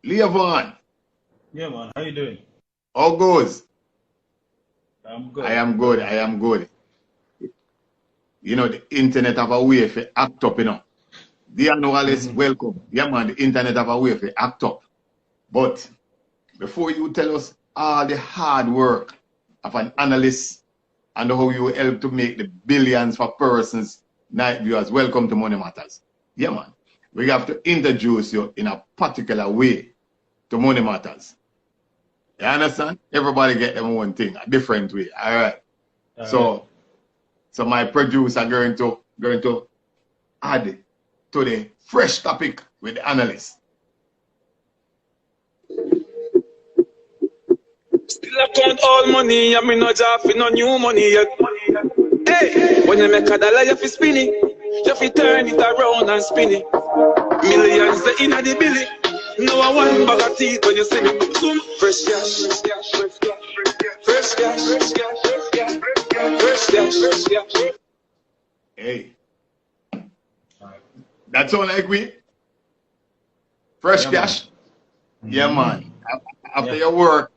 Leovaughni, Yeah, man. How you doing? how goes? I'm I good. am good, I am good. You know, the internet have a way for act up, you know. The analysts, Mm-hmm. welcome. Yeah, man, the internet have a way for act up. But before you tell us all the hard work of an analyst and how you help to make the billions for persons, night viewers, welcome to Money Matters. Yeah, man. We have to introduce you in a particular way to Money Matters. You understand? Everybody get them one thing, a different way. All right. All right. So my producer going to add to the fresh topic with the analyst. Still I count all money, I mean not job for no new money yet. Hey, when you make a dollar, you fi spin it. You fi turn it around and spin it. Millions the inna the billy. No I want bag of teeth when you see me. Boom, fresh cash, fresh cash, fresh cash, fresh cash, fresh cash, fresh cash, fresh cash, fresh cash. Hey, All right. that's all like we fresh Yeah, man. cash. Yeah, man. Mm-hmm. After Yeah. your work,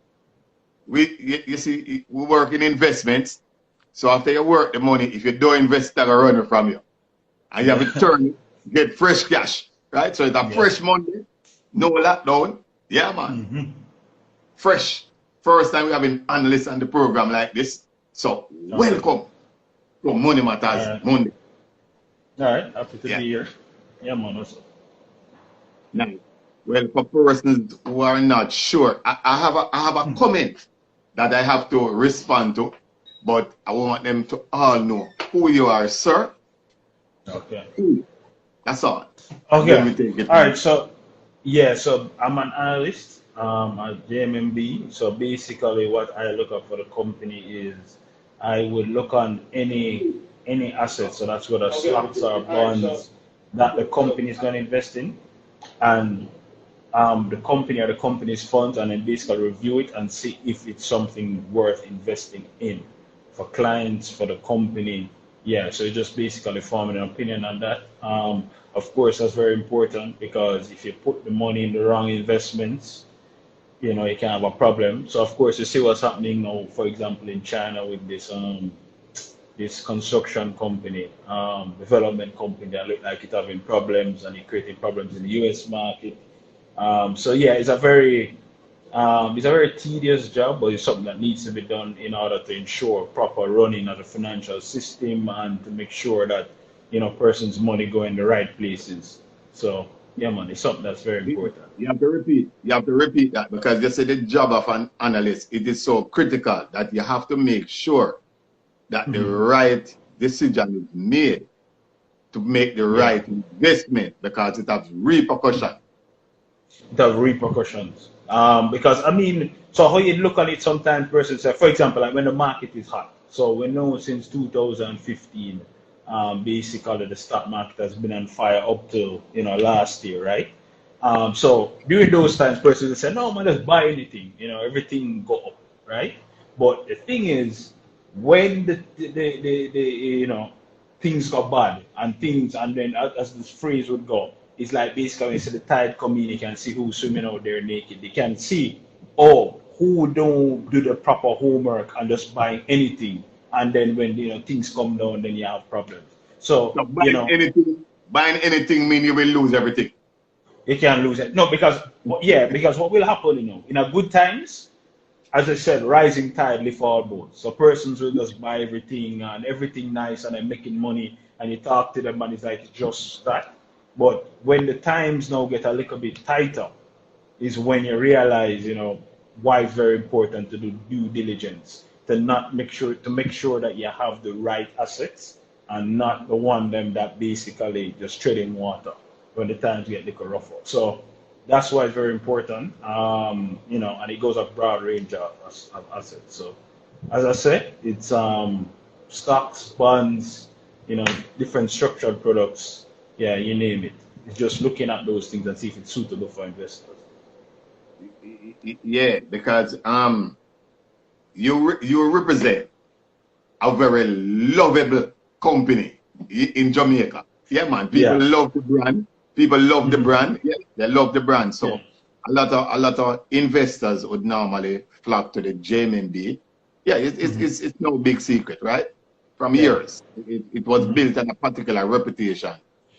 you see we work in investments. So after you work the money, if you don't invest, that will run it from you. And you have to Yeah. turn, get fresh cash. Right? So it's a Yeah. fresh money, no lockdown. Yeah, man. Mm-hmm. Fresh. First time we have an analyst on the program like this. So Okay. welcome to Money Matters All right. Monday. All right. Happy to Yeah. be here. Yeah, man. What's up? Now, well, for persons who are not sure, I have a comment that I have to respond to, but I want them to all know who you are, sir. Okay. That's all. Okay. Then we take it. All right. So yeah. So I'm an analyst. At JMMB. So basically, what I look at for the company is I would look on any assets. So that's whether stocks or bonds that the company is going to invest in, and the company or the company's funds, and then basically review it and see if it's something worth investing in for clients, for the company. Yeah, so just basically forming an opinion on that. Of course, that's very important because if you put the money in the wrong investments, you know, you can have a problem. So of course, you see what's happening now, for example, in China with this construction company, development company that look like it's having problems and it creating problems in the US market. So yeah, it's a very tedious job, but it's something that needs to be done in order to ensure proper running of the financial system and to make sure that, you know, person's money go in the right places. So yeah, man, it's something that's very important. You have to repeat. You have to repeat that because you say the job of an analyst, it is so critical that you have to make sure that the Hmm. right decision is made to make the Yeah, right investment because it has repercussion. the repercussions. Because I mean, so how you look at it sometimes, persons say, for example, like when the market is hot. So we know since 2015, basically the stock market has been on fire up till, you know, last year, right? So during those times, persons will say, no man, just buy anything, you know, everything go up, right? But the thing is, when the you know, things got bad and things, and then as this phrase would go, it's like basically when you see the tide come in, you can see who's swimming out there naked. They can see, oh, who don't do the proper homework and just buy anything, and then when, you know, things come down, then you have problems. So So you know, buying anything mean you will lose everything. you can lose it. No, because yeah, because what will happen, you know, in a good times, as I said, rising tide lift all boats. So persons will just buy everything and everything nice and they're making money, and you talk to them and it's like just that. But when the times now get a little bit tighter, is when you realize, you know, why it's very important to do due diligence, to not make sure that you have the right assets and not the one them that basically just treading water when the times get a little rougher. So that's why it's very important. You know, and it goes a broad range of assets. So as I said, it's stocks, bonds, you know, different structured products, yeah, you name it. It's just looking at those things and see if it's suitable for investors. Yeah, because you represent a very lovable company in Jamaica. Yeah, man. People Yeah. love the brand. People love the Hmm. brand. Yeah, they love the brand. Yeah. So a lot of investors would normally flock to the JMB. Yeah, it's no big secret, right? From years, it was built on a particular reputation,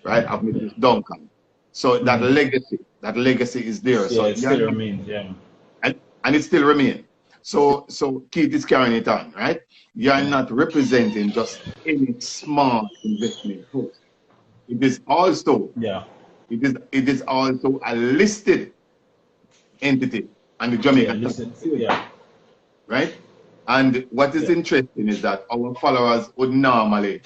right, of Mrs. Duncan. So that legacy is there. Yeah, so it still remains, yeah. And it still remains. So Keith is carrying it on, right? You are not representing just any small investment house. It is also it is also a listed entity on the Jamaica Stock Exchange, right? And what is interesting is that our followers would normally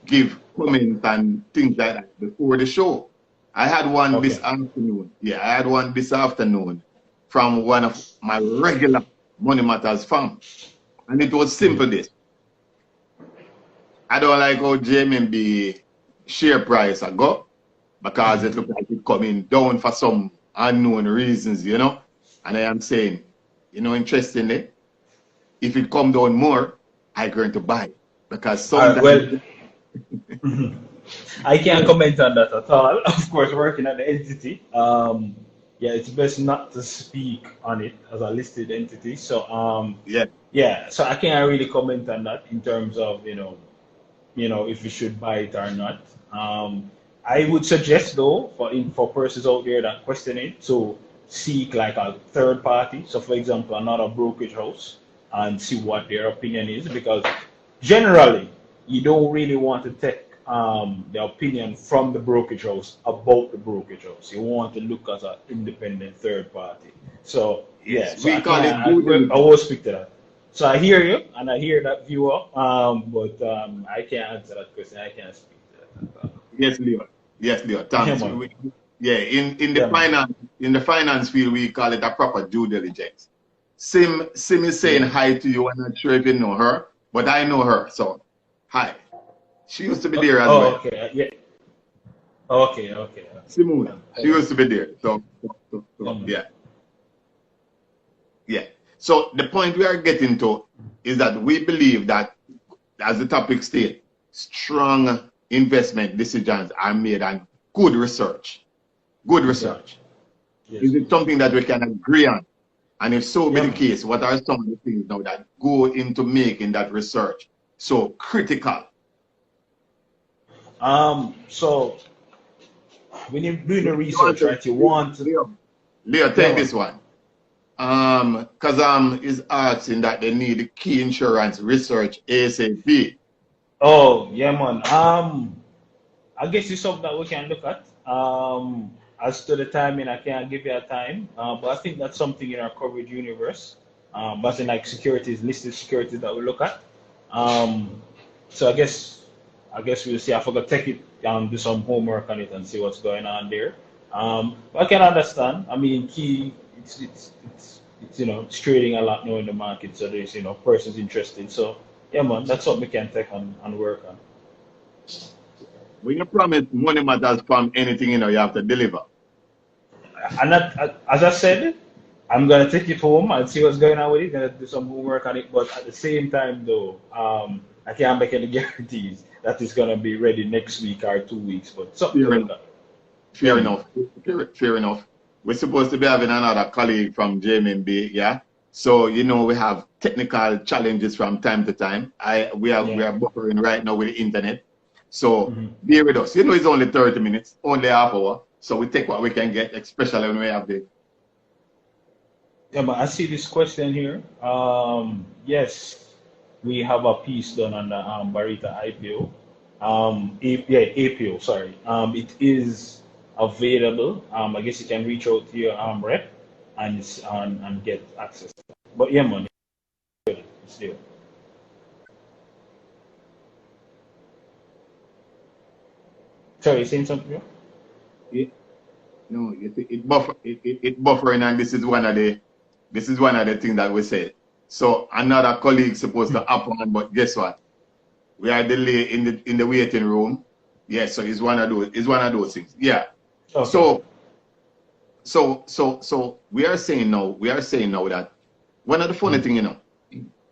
give comments and things like that before the show. I had one this afternoon. Yeah, I had one this afternoon from one of my regular Money Matters fans. And it was simple this. I don't like how JMB share price I go because it looks like it's coming down for some unknown reasons, you know. And I am saying, you know, interestingly, if it come down more, I'm going to buy because sometimes I can't comment on that at all. Of course, working at the entity, yeah, it's best not to speak on it as a listed entity. So, so I can't really comment on that in terms of you know, if you should buy it or not. I would suggest though, for persons out there that question it, to seek like a third party. So, for example, another brokerage house, and see what their opinion is, because generally you don't really want to take the opinion from the brokerage house about the brokerage house. You want to look as an independent third party. So so I will speak to that. So I hear you and I hear that viewer, but I can't answer that question. I can't speak to that. Yes, Leo. Yes, Leo. Thanks. In the finance field, we call it a proper due diligence. Sim is saying hi to you. I'm not sure if you know her, but I know her. So hi. She used to be there as well. Okay. Yeah. Okay. Simone, she used to be there. So yeah. So the point we are getting to is that we believe that, as the topic states, strong investment decisions are made on good research. Good research. Yes. Is it something that we can agree on? And if so be the case, what are some of the things now that go into making that research so critical? So when you're doing the research, right, you want to... Leo, take this one. Because is asking that they need key insurance research ASAP. Oh, yeah, man. I guess it's something that we can look at. As to the timing, I can't give you a time, but I think that's something in our coverage universe. But in like securities, listed securities that we look at. So I guess we'll see. I forgot to take it and do some homework on it and see what's going on there. But I can understand. I mean, it's it's trading a lot now in the market, so there's persons interested. So yeah, man, that's what we can take and work on. When you promise Money Matters from anything, you have to deliver. And as I said, I'm gonna take it home and see what's going on with it. Gonna do some homework on it, but at the same time, though, I can't make any guarantees that it's gonna be ready next week or 2 weeks. But something like that. Fair enough. Fair enough. We're supposed to be having another colleague from JMB, yeah. So we have technical challenges from time to time. We are buffering right now with the internet. So bear with us. It's only 30 minutes, only half hour. So we take what we can get, especially when we have the... Yeah, but I see this question here. Yes, we have a piece done on the Barita IPO. APO, sorry. It is available. I guess you can reach out to your rep and get access. But yeah, man, it's there. Sorry, you saying something? No, it buffering, and this is one of the things that we say. So another colleague supposed to hop on, but guess what? We are delayed in the waiting room. Yeah, so it's one of those things. Yeah. Okay. So we are saying now that one of the funny things,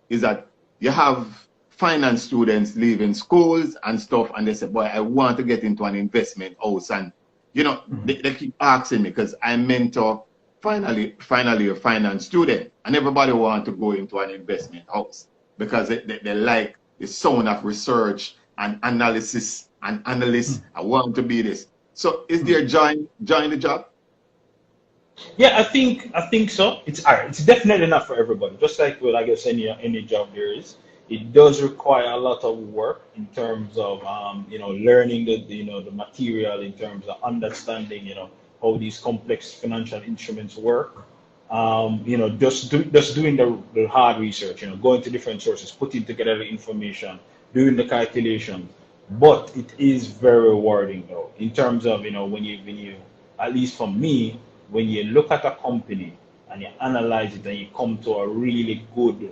is that you have finance students leaving schools and stuff, and they say, boy, I want to get into an investment house. And, they keep asking me, because I mentor finally a finance student, and everybody want to go into an investment house because they like the sound of research and analysis and analysts. I want to be this. So is there join the job? Yeah, I think so. It's all right. It's definitely not for everybody. Just like with, I guess, any job there is, it does require a lot of work in terms of learning the material, in terms of understanding how these complex financial instruments work. Just doing the hard research, going to different sources, putting together the information, doing the calculations. But it is very rewarding though, in terms of when you at least for me, when you look at a company and you analyze it and you come to a really good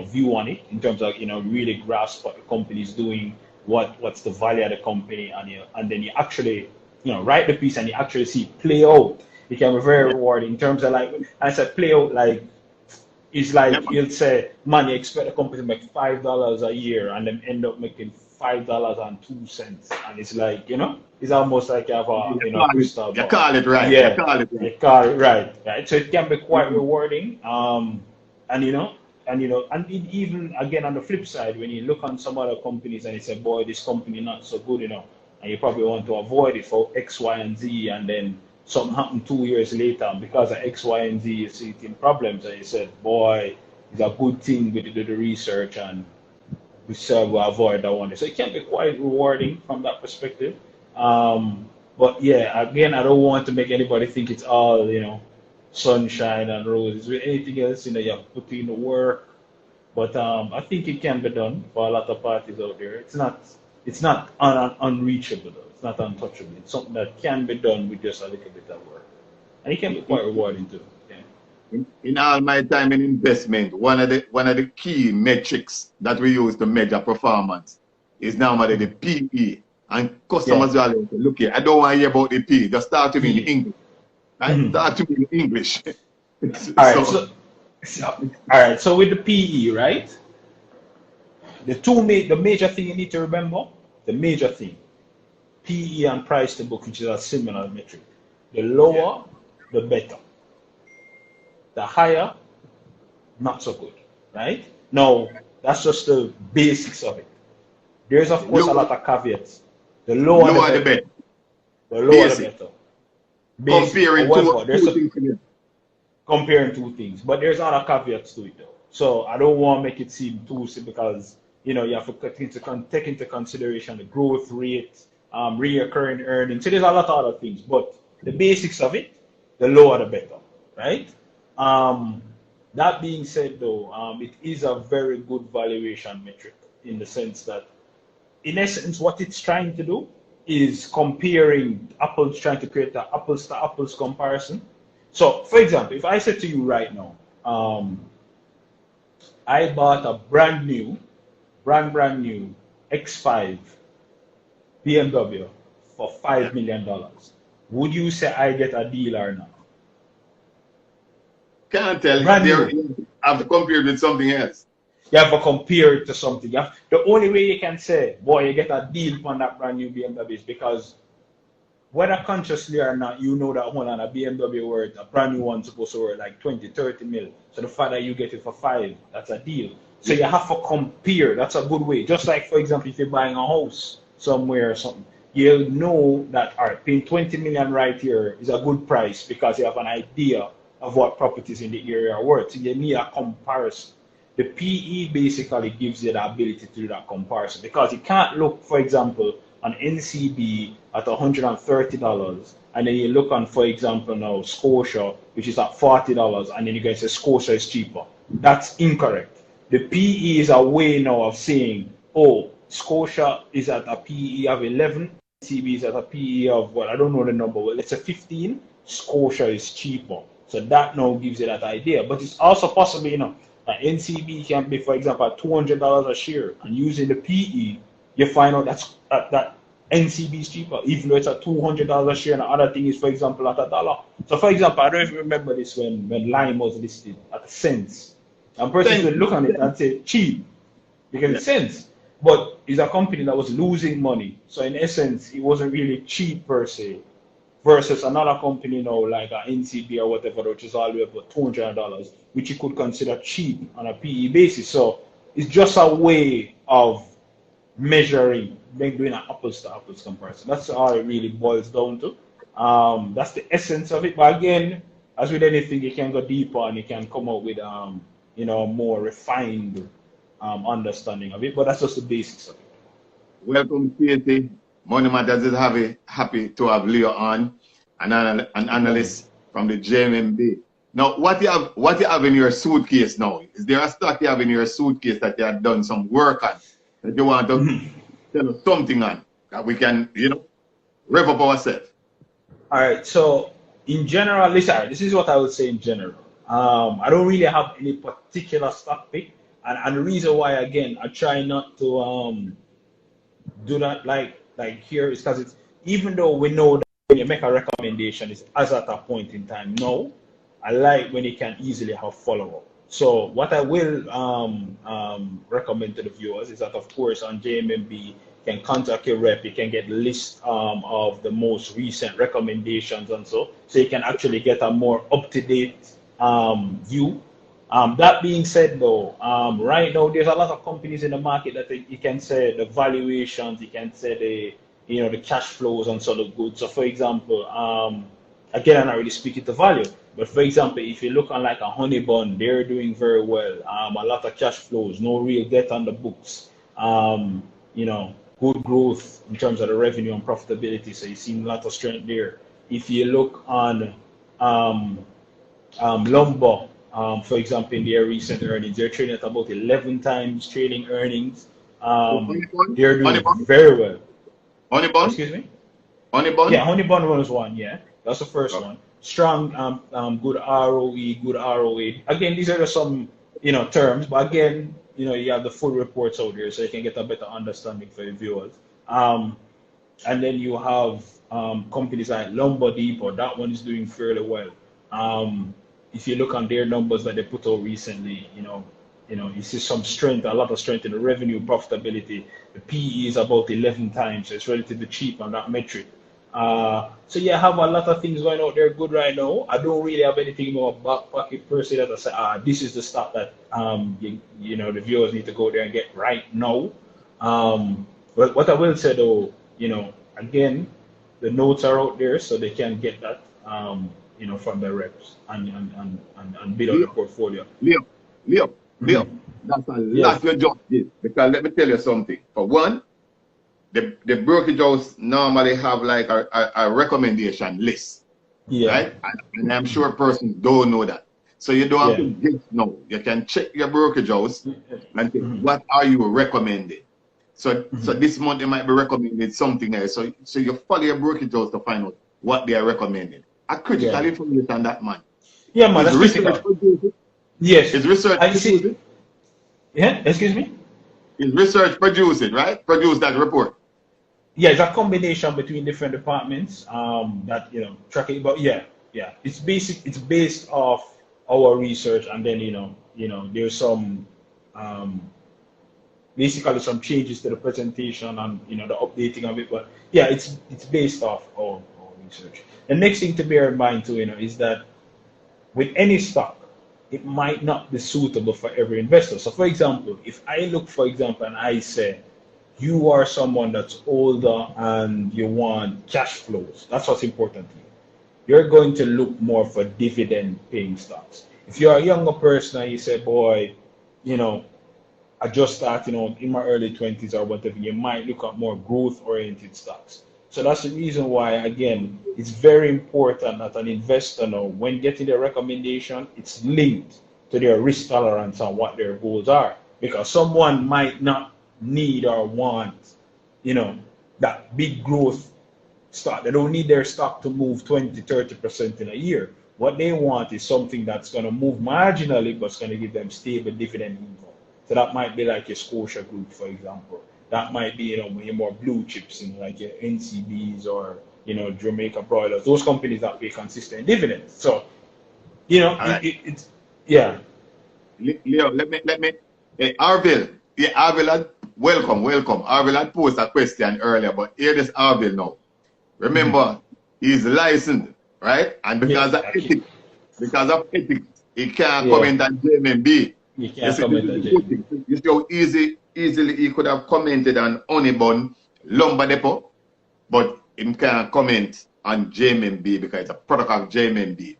view on it in terms of really grasp what the company is doing, what's the value of the company, and then you actually write the piece and you actually see it play out. It can be very rewarding in terms of, like, I said, play out, like it's like you'll say, man, you expect the company to make $5 a year and then end up making $5.02, and it's like it's almost like you have a crystal ball. You call it right. Yeah, you call it right. you call it right. So it can be quite rewarding. And even again on the flip side, when you look on some other companies and you say, boy, this company not so good, and you probably want to avoid it for X, Y, and Z, and then something happened 2 years later, and because of X, Y, and Z, you see it in problems, and you said, boy, it's a good thing we did the research and we will avoid that one. So it can be quite rewarding from that perspective. But yeah, again, I don't want to make anybody think it's all, sunshine and roses. With anything else, you have to put in the work. But I think it can be done for a lot of parties out there. It's not unreachable though. It's not untouchable. It's something that can be done with just a little bit of work. And it can be quite rewarding too. In all my time in investment, one of the key metrics that we use to measure performance is normally the PE. And customers are like, look here, I don't want to hear about the PE. Just start to me in English. Start to me in English. All right. So with the PE, right? The major thing you need to remember, the major thing, PE and price to book, which is a similar metric. The lower, the better. The higher, not so good, right? Now, that's just the basics of it. There's, of course, a lot of caveats. The lower the better. The lower the better. Comparing two things. But there's other caveats to it, though. So I don't want to make it seem too simple because, you have to take into consideration the growth rate, reoccurring earnings. So there's a lot of other things. But the basics of it, the lower the better, right? That being said, though, it is a very good valuation metric in the sense that, in essence, what it's trying to do is comparing apples, trying to create an apples to apples comparison. So, for example, if I said to you right now, I bought a brand new X5 BMW for $5 million, would you say I get a deal or not? Can't tell. I've compared with something else. You have to compare it to something. The only way you can say, boy, you get a deal on that brand new BMW is because whether consciously or not, you know that hold on, a BMW worth, a brand new one supposed to worth like 20, 30 mil. So the fact that you get it for 5, that's a deal. So you have to compare. That's a good way. Just like, for example, if you're buying a house somewhere or something, you'll know that, all right, paying 20 million right here is a good price because you have an idea of what properties in the area are worth. So you need a comparison. The PE basically gives you the ability to do that comparison because you can't look, for example, on NCB at $130 and then you look on, for example, now Scotia, which is at $40, and then you guys say Scotia is cheaper. That's incorrect. The PE is a way now of saying, oh, Scotia is at a PE of 11, NCB is at a PE of, well, I don't know the number, but let's say 15, Scotia is cheaper. So that now gives you that idea. But it's also possible, that NCB can be, for example, at $200 a share, and using the PE, you find out that NCB is cheaper, even though it's at $200 a share, and the other thing is, for example, at $1. So, for example, I don't even remember this when Lime was listed at cents. And persons will look on it and say cheap because it's cents. But it's a company that was losing money. So, in essence, it wasn't really cheap per se. versus another company now like a NCB or whatever, which is all the way up to $200, which you could consider cheap on a PE basis. So it's just a way of measuring, then doing an apples to apples comparison. That's all it really boils down to. That's the essence of it. But again, as with anything, you can go deeper and you can come up with you know, a more refined understanding of it. But that's just the basics of it. Welcome, Katie. Money Matters is happy to have Leo on, an analyst from the JMB. Now, what you have in your suitcase now? Is there a stock you have in your suitcase that you have done some work on, that you want to tell us something on, that we can, you know, rev up ourselves? All right. So in general, listen, this is what I would say in general. I don't really have any particular stock pick, and the reason why, again, I try not to do that like here is because it's, even though we know that when you make a recommendation, it's as at a point in time. No, I like when you can easily have follow-up. So what I will recommend to the viewers is that, of course, on JMMB, you can contact your rep, you can get a list of the most recent recommendations and so you can actually get a more up-to-date view. That being said, though, right now there's a lot of companies in the market that you can say the valuations, you can say the, you know, the cash flows and sort of goods. So, for example, again, I'm not really speaking to value, but for example, if you look on like a Honey Bun, they're doing very well. A lot of cash flows, no real debt on the books. You know, good growth in terms of the revenue and profitability. So you see a lot of strength there. If you look on Lumber, for example, in their recent earnings, they're trading at about 11 times trading earnings. They're doing very well. Honey Bun? Excuse me? Honey Bun? Yeah, Honey Bun was one, yeah. That's the first one. Strong, good ROE, good ROA. Again, these are just some, you know, terms, but again, you know, you have the full reports out there so you can get a better understanding for your viewers. And then you have companies like Lumber Depot, that one is doing fairly well. If you look on their numbers that they put out recently, you know, you see some strength, a lot of strength in the revenue, profitability. The PE is about 11 times, so it's relatively cheap on that metric. So yeah, I have a lot of things going out there good right now. I don't really have anything in my back pocket per se that I say, this is the stock that you know, the viewers need to go there and get right now. But what I will say though, you know, again, the notes are out there so they can get that you know, from the reps and build on the portfolio. Leo, that's a lot you just did. Because let me tell you something. For one, the brokerage house normally have like a recommendation list. Yeah. Right? And I'm sure persons don't know that. So you don't have to guess now. You can check your brokerage house and say, what are you recommending? So this month they might be recommending something else. So you follow your brokerage house to find out what they are recommending. A critical information on that, man. Yeah, man, that's critical. Yes. Is research produced it? Yeah, excuse me? Is research produced it, right? Produce that report. Yeah, it's a combination between different departments that, you know, track it. But yeah, it's based off our research, and then you know there's some basically some changes to the presentation and, you know, the updating of it. But yeah, it's based off our research. The next thing to bear in mind too, you know, is that with any stock, it might not be suitable for every investor. So for example, if I look, for example, and I say, you are someone that's older and you want cash flows, that's what's important to you. You're going to look more for dividend paying stocks. If you're a younger person and you say, boy, you know, I just start, you know, in my early 20s or whatever, you might look at more growth oriented stocks. So that's the reason why, again, it's very important that an investor know when getting their recommendation, it's linked to their risk tolerance and what their goals are. Because someone might not need or want, you know, that big growth stock. They don't need their stock to move 20, 30% in a year. What they want is something that's going to move marginally, but it's going to give them stable dividend income. So that might be like your Scotia Group, for example. That might be, you know, your more blue chips, you know, like your NCBs or, you know, Jamaica Broilers, those companies that pay consistent dividends. So, you know, it's, yeah. Leo, let me, hey, Arville, yeah, Arville, welcome. Arville had posed a question earlier, but here this Arville now. Remember, He's licensed, right? And because of ethics, he can't comment on JMB. You can't comment on JMB. You see how easily he could have commented on Onibon, Lumber Depot, but he can't comment on JMB because it's a product of JMB.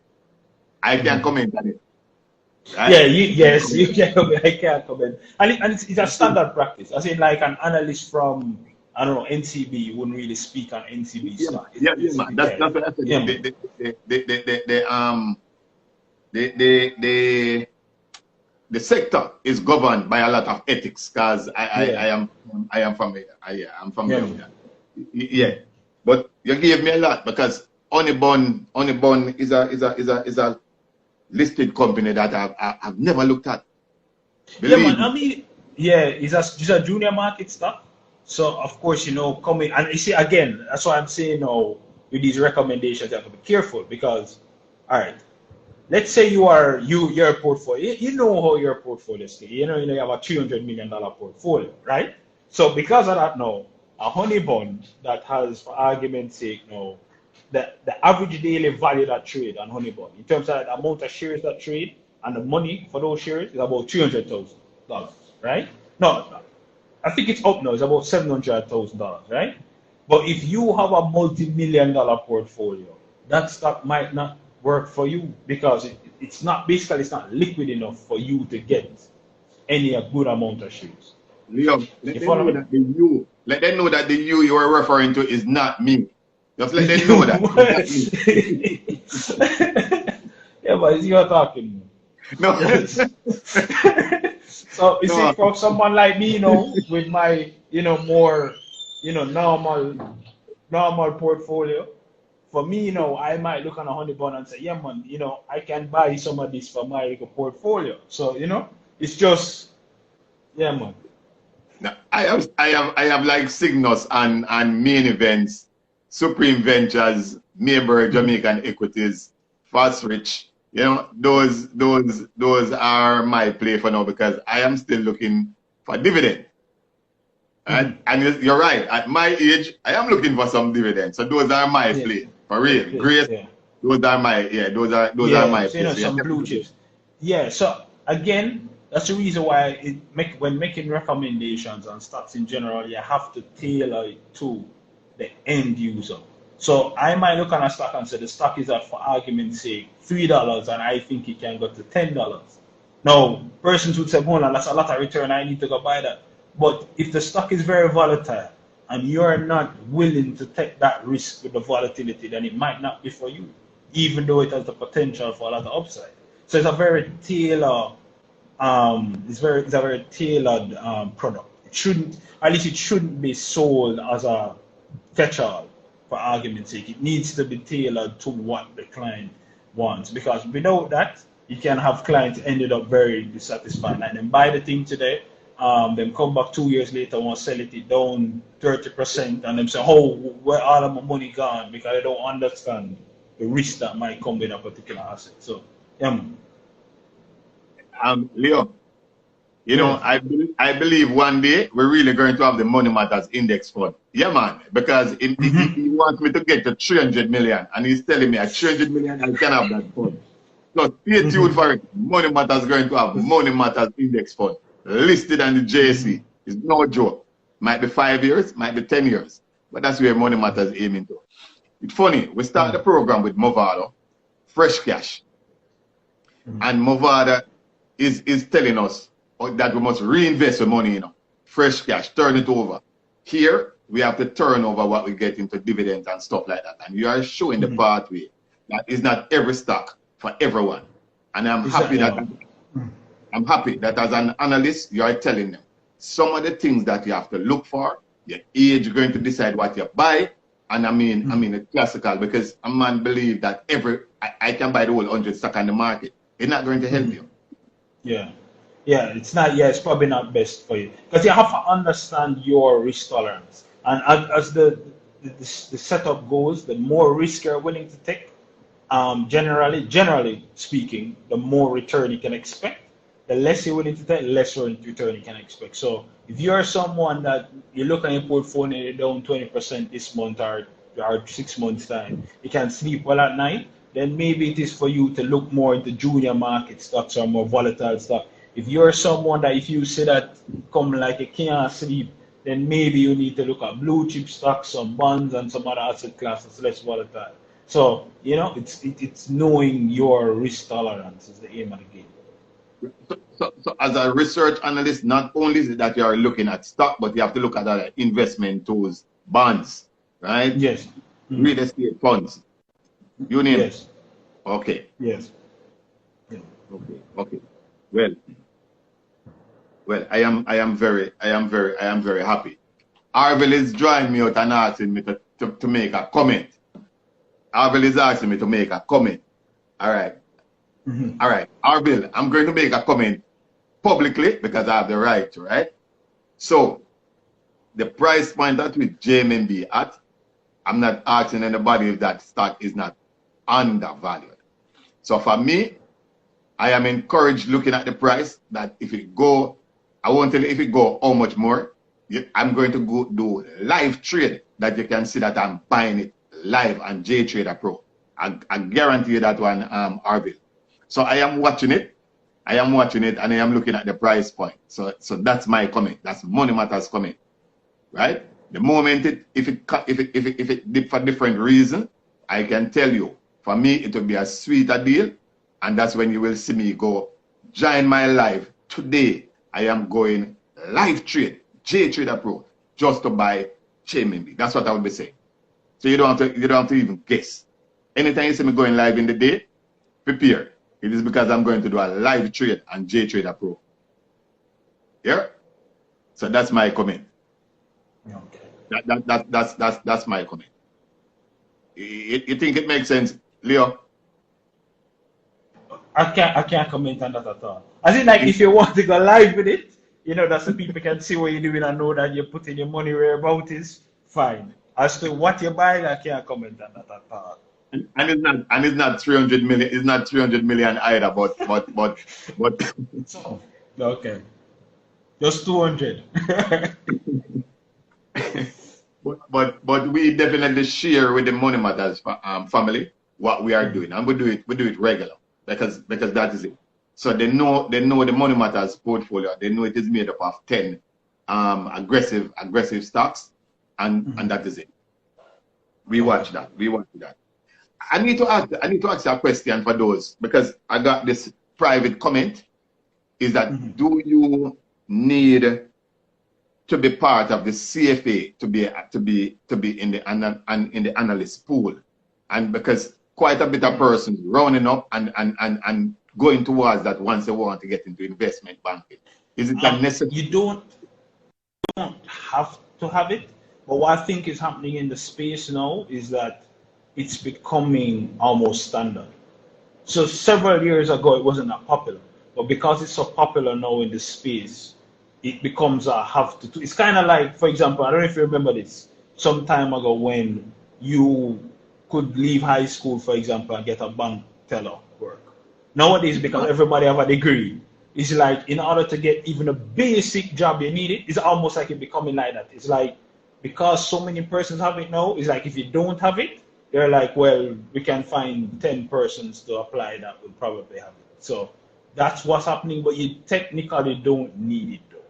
I can't comment on it. Right? Yeah, you can't comment. I can't comment. And it's a standard practice. I say like an analyst from, I don't know, NCB wouldn't really speak on NCB stock. Man. That's what I said. The sector is governed by a lot of ethics because I am from here. I'm from here. Yeah. But you gave me a lot because Onibon is a listed company that I've never looked at. It's a junior market stock. So of course, coming and you see again, that's why I'm saying with these recommendations, you have to be careful because, all right, let's say your portfolio, you know how your portfolio is. You have a $300 million portfolio, right? So because of that now, a honey bond that has, for argument's sake, the average daily value that trade on honey bond in terms of the amount of shares that trade and the money for those shares is about $300,000, right? No, I think it's up now. It's about $700,000, right? But if you have a multi-million-dollar portfolio, that stock might not work for you because it's not liquid enough for you to get any good amount of shares. Leo, let them know that the you are referring to is not me. Just let them know that. Yeah, but it's you talking. No. So you see, for someone like me, with my, more, normal portfolio, for me, I might look on a honey bun and say, yeah, man, I can buy some of this for my portfolio. So, it's just, yeah, man. Now, I have like Cygnus and Main Events, Supreme Ventures, Mayberg, Jamaican Equities, Fast Rich. Those are my play for now because I am still looking for dividend. And you're right. At my age, I am looking for some dividends. So those are my play for real. Grace. Yeah. Those are my my play. Some blue chips. Yeah. So again, that's the reason why when making recommendations on stocks in general, you have to tailor it to the end user. So I might look on a stock and say the stock is at, for argument's sake, $3 and I think it can go to $10. Now, persons would say, hold on, that's a lot of return, I need to go buy that. But if the stock is very volatile and you're not willing to take that risk with the volatility, then it might not be for you, even though it has the potential for a lot of upside. So it's a very tailored, it's a very tailored product. It shouldn't be sold as a catch-all. For argument's sake, it needs to be tailored to what the client wants, because without that, you can have clients ended up very dissatisfied. Like them buy the thing today, then come back 2 years later, want to sell it down 30%, and them say, "Oh, where all of my money gone?" Because they don't understand the risk that might come with a particular asset. So, Leo, I believe one day we're really going to have the Money Matters Index Fund. Yeah, man, because he wants me to get to 300 million, and he's telling me at 300 million I can have that fund. So stay tuned for it. Money Matters going to have Money Matters Index Fund listed on the JSE. It's no joke. Might be 5 years, might be 10 years, but that's where Money Matters aiming to. It's funny. We started the program with Movado, fresh cash, and Movado is telling us that we must reinvest the money, fresh cash, turn it over. Here, we have to turn over what we get into dividends and stuff like that. And you are showing the pathway that is not every stock for everyone. And I'm happy that as an analyst, you are telling them some of the things that you have to look for. Your age going to decide what you buy. And I mean it's classical, because a man believe that I can buy the whole 100 stock on the market. It's not going to help you. Yeah, it's not. Yeah, it's probably not best for you, because you have to understand your risk tolerance. And as the setup goes, the more risk you're willing to take, generally speaking, the more return you can expect. The less you're willing to take, less return you can expect. So if you're someone that you look at your portfolio, you're down 20% this month, or or 6 months time, you can sleep well at night, then maybe it is for you to look more into junior market stocks or more volatile stock. If you're someone that if you say that come like you can't sleep, then maybe you need to look at blue chip stocks, some bonds, and some other asset classes less volatile. So, you know, it's knowing your risk tolerance is the aim of the game. So as a research analyst, not only is it that you are looking at stock, but you have to look at other investment tools, bonds, right? Yes. Real estate funds. You name Yes. it. Okay. Yes. Yeah. Okay. Well, I am very happy. Arvel is drawing me out and asking me to make a comment. Arvel is asking me to make a comment. All right. All right, Arvel, I'm going to make a comment publicly because I have the right to, right? So, the price point that with JMB at, I'm not asking anybody if that stock is not undervalued. So for me, I am encouraged looking at the price that if it go, I won't tell you if it go how much more. I'm going to go do live trade that you can see that I'm buying it live on JTrader Pro. I guarantee you that one, Arvel. So I am watching it. And I am looking at the price point. So that's my comment. That's Money Matters comment, right? The moment if it dip for different reason, I can tell you. For me, it will be a sweeter deal, and that's when you will see me go join my live today. I am going live trade JTrader Pro just to buy JMB. That's what I would be saying. So you don't have to even guess. Anytime you see me going live in the day, prepare. It is because I'm going to do a live trade on JTrader Pro. Yeah? So that's my comment. Okay. That's my comment. You think it makes sense, Leo? I can't comment on that at all. I think like if you want to go live with it, you know, that so people can see what you're doing and know that you're putting your money whereabouts is fine. As to what you're buying, I can't comment on that at all. And it's not 300 million. It's not 300 million either. But. So, okay, just 200. but we definitely share with the Money Matters family what we are doing, and we do it regular because that is it. So they know the Money Matters portfolio. They know it is made up of 10 aggressive stocks, and that is it. We watch that. I need to ask you a question for those because I got this private comment. Is that do you need to be part of the CFA to be in the analyst pool? And because quite a bit of persons rounding up and going towards that once they want to get into investment banking. Is it necessary? You don't have to have it, but what I think is happening in the space now is that it's becoming almost standard. So several years ago, it wasn't that popular, but because it's so popular now in the space, it becomes a have to. It's kind of like, for example, I don't know if you remember this, some time ago when you could leave high school, for example, and get a bank teller work. Nowadays, because everybody have a degree, it's like in order to get even a basic job you need it, it's almost like it becoming like that. It's like because so many persons have it now, it's like if you don't have it, they're like, well, we can find 10 persons to apply that will probably have it. So that's what's happening, but you technically don't need it though.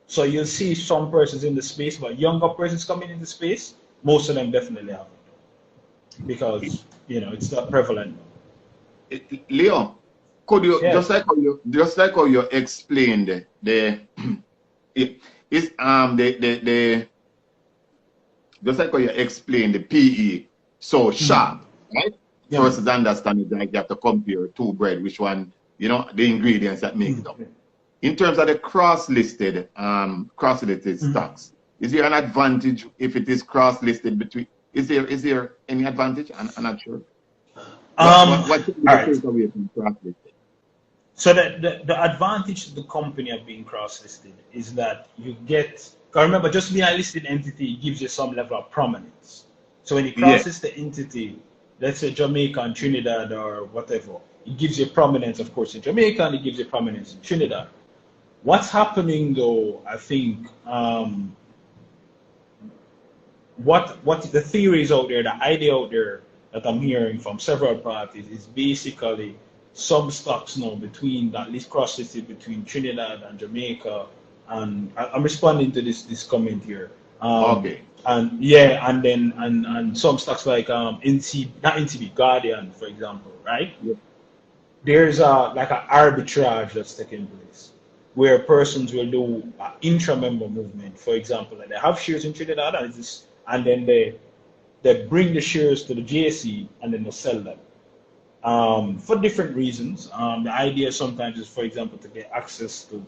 So you'll see some persons in the space, but younger persons coming in the space, most of them definitely have it because, you know, it's not prevalent. Leo, could you just like how you explained just like how you explained the PE so sharp, right? Yeah. Versus understanding like you have to compare two bread, which one, you know, the ingredients that make it up. In terms of the cross-listed stocks, is there an advantage if it is cross-listed between? Is there any advantage? I'm not sure. What should we take away from cross-listed? So the advantage to the company of being cross-listed is that you get. Remember, just being a listed entity gives you some level of prominence. So when you cross-list the entity, let's say Jamaica and Trinidad or whatever, it gives you prominence, of course, in Jamaica, and it gives you prominence in Trinidad. What's happening, though, I think, what the theories out there, the idea out there that I'm hearing from several parties is basically some stocks now between that least cross city between Trinidad and Jamaica, and I'm responding to this comment here. Okay. And yeah, and then and some stocks like NC, not NCB, Guardian, for example, right? Yeah. There's like an arbitrage that's taking place where persons will do intra-member movement. For example, like they have shares in Trinidad and then they bring the shares to the JC and then they sell them for different reasons. The idea sometimes is, for example, to get access to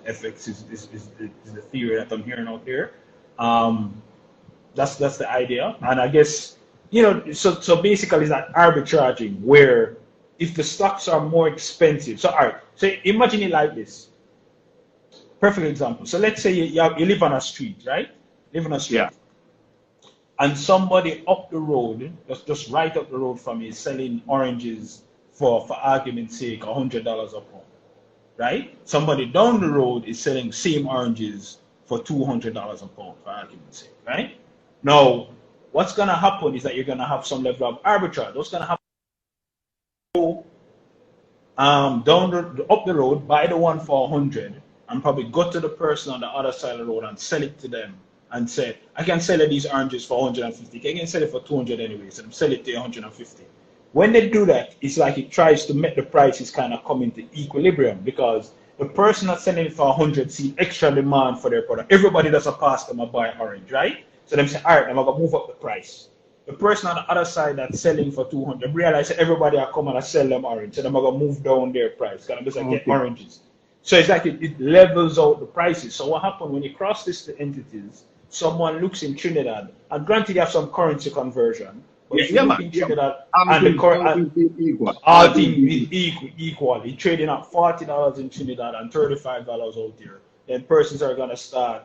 FX is the theory that I'm hearing out there. That's the idea, and I guess so basically it's that arbitraging where if the stocks are more expensive. So all right, so imagine it like this. Perfect example. So let's say you live on a street, right? Live on a street. Yeah. And somebody up the road, just right up the road from you, is selling oranges for argument's sake, $100 a pound, right? Somebody down the road is selling same oranges for $200 a pound, for argument's sake, right? Now, what's gonna happen is that you're gonna have some level of arbitrage. What's gonna happen? Up the road, buy the one for 100, and probably go to the person on the other side of the road and sell it to them. And say, I can sell these oranges for 150. I can sell it for 200 anyway, so sell it to 150. When they do that, it's like it tries to make the prices kind of come into equilibrium because the person that's selling it for 100 see extra demand for their product. Everybody does a pass them a buy orange, right? So them say, all right, I'm gonna move up the price. The person on the other side that's selling for 200 realize that everybody are coming and sell them orange, so they're gonna move down their price. Gonna just like get oranges. So it's like it levels out the prices. So what happened when you cross this entities? Someone looks in Trinidad, and granted you have some currency conversion, but if you look in Trinidad and all things equally, trading at $40 in Trinidad and $35 out there, then persons are gonna start.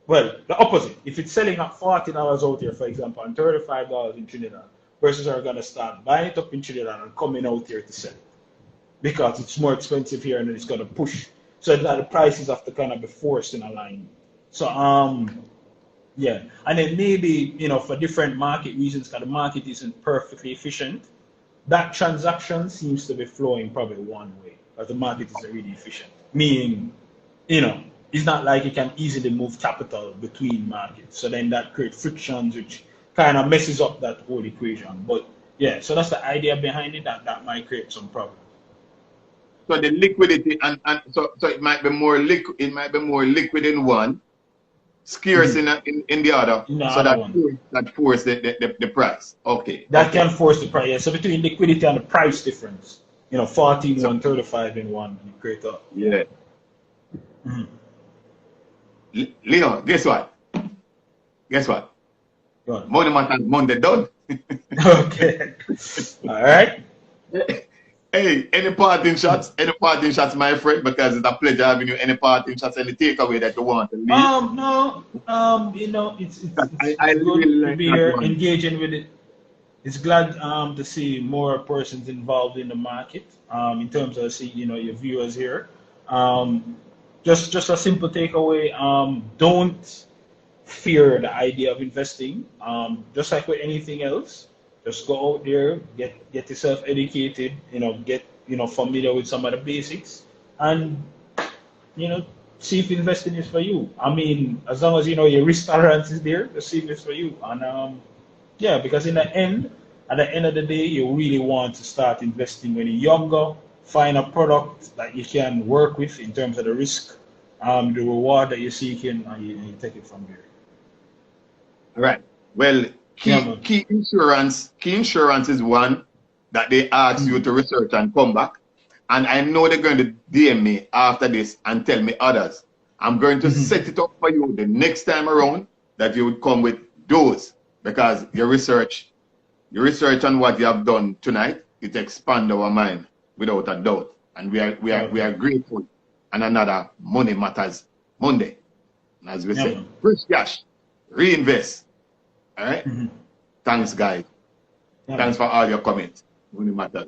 Well, the opposite. If it's selling at $40 out there, for example, and $35 in Trinidad, persons are gonna start buying it up in Trinidad and coming out here to sell it because it's more expensive here and it's gonna push. So that the prices have to kind of be forced in alignment. So yeah, and then maybe for different market reasons, because the market isn't perfectly efficient, that transaction seems to be flowing probably one way, because the market isn't really efficient. Meaning, it's not like you can easily move capital between markets. So then that creates frictions, which kind of messes up that whole equation. But yeah, so that's the idea behind it. That might create some problems. So the liquidity and so it might be more liquid. It might be more liquid in one. Scarce in the other, so that force the price. Okay. That can force the price. Yeah. So between liquidity and the price difference, 14 in one, 35 in one, you create a. Yeah. Leo, guess what? MoneyMatters Monday done. Okay. All right. Hey, any parting shots? Any parting shots, my friend? Because it's a pleasure having you. Any parting shots? Any takeaway that you want to leave? No. It's good really to be here engaging with it. It's glad to see more persons involved in the market. In terms of your viewers here. Just a simple takeaway. Don't fear the idea of investing. Just like with anything else. Just go out there, get yourself educated, get familiar with some of the basics, and see if investing is for you. I mean, as long as your risk tolerance is there, just see if it's for you. And yeah, because at the end of the day, you really want to start investing when you're younger. Find a product that you can work with in terms of the risk, the reward that you're seeking, and you take it from there. All right. Well. Key insurance is one that they ask you to research and come back. And I know they're going to DM me after this and tell me others. I'm going to set it up for you the next time around that you would come with those, because your research on what you have done tonight, it expands our mind without a doubt. And we are grateful. And another Money Matters Monday. And as we say, fresh cash, reinvest. All right. Thanks, guys. Thanks for all your comments. Money Matters.